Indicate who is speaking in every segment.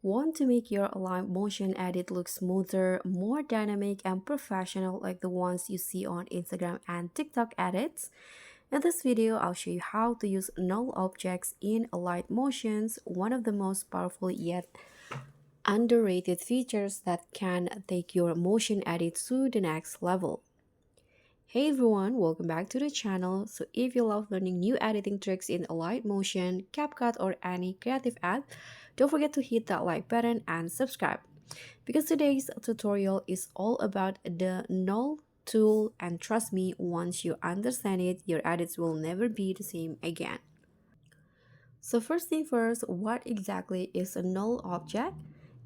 Speaker 1: Want to make your Alight Motion edit look smoother, more dynamic, and professional like the ones you see on Instagram and TikTok edits? In this video, I'll show you how to use null objects in Alight Motions, one of the most powerful yet underrated features that can take your motion edit to the next level. Hey everyone, welcome back to the channel. So if you love learning new editing tricks in Alight Motion, CapCut, or any creative app, don't forget to hit that like button and subscribe. Because today's tutorial is all about the Null tool, and trust me, once you understand it, your edits will never be the same again. So first thing first, what exactly is a null object?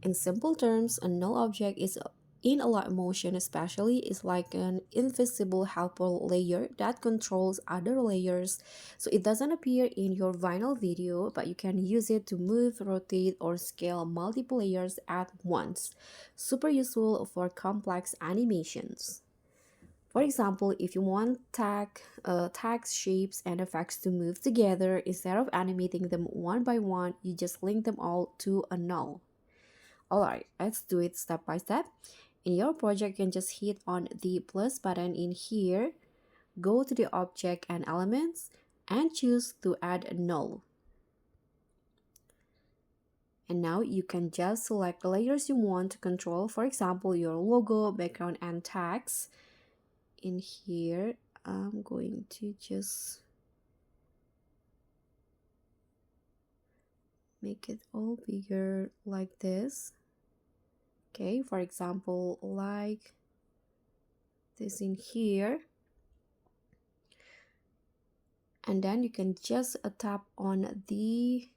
Speaker 1: In simple terms, a null object is in Alight Motion especially is like an invisible helper layer that controls other layers. So it doesn't appear in your vinyl video, but you can use it to move, rotate, or scale multiple layers at once. Super useful for complex animations. For example, if you want tags, shapes, and effects to move together, instead of animating them one by one, you just link them all to a null. Alright, let's do it step by step. In your project, you can just hit on the plus button in here, go to the object and elements, and choose to add a null. And now you can just select the layers you want to control, for example, your logo, background, and tags. In here, I'm going to just make it all bigger like this. Okay, for example, like this in here. And then you can just tap on the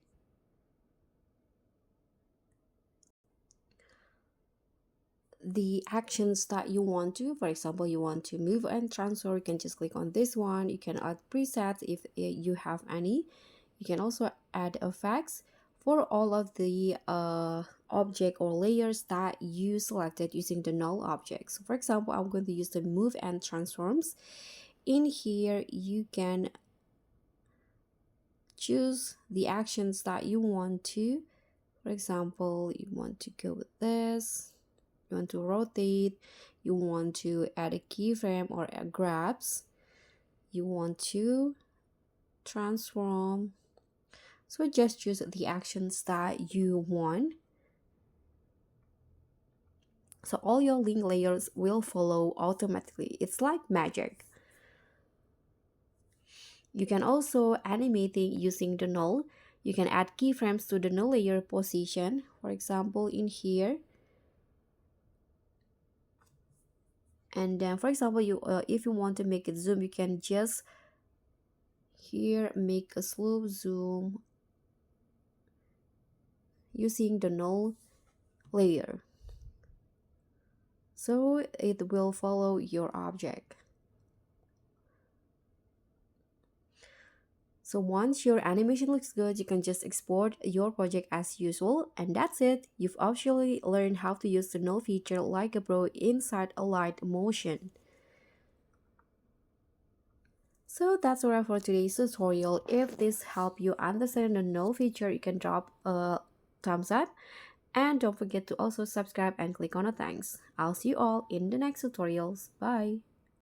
Speaker 1: actions that you want to. For example, you want to move and transfer, you can just click on this one. You can add presets if you have any. You can also add effects for all of the object or layers that you selected using the null objects. So for example, I'm going to use the move and transforms. In here, you can choose the actions that you want to. For example, you want to go with this. You want to rotate, you want to add a keyframe or a grabs, you want to transform. So just choose the actions that you want. So all your link layers will follow automatically. It's like magic. You can also animating using the null. You can add keyframes to the null layer position. For example, in here. And then for example, you if you want to make it zoom, you can just here make a slow zoom using the null layer, so it will follow your object. So once your animation looks good, you can just export your project as usual, and that's it. You've officially learned how to use the null feature like a pro inside Alight Motion. So that's all for today's tutorial. If this helped you understand the null feature, you can drop a thumbs up, and don't forget to also subscribe and click on the thanks. I'll see you all in the next tutorials. Bye.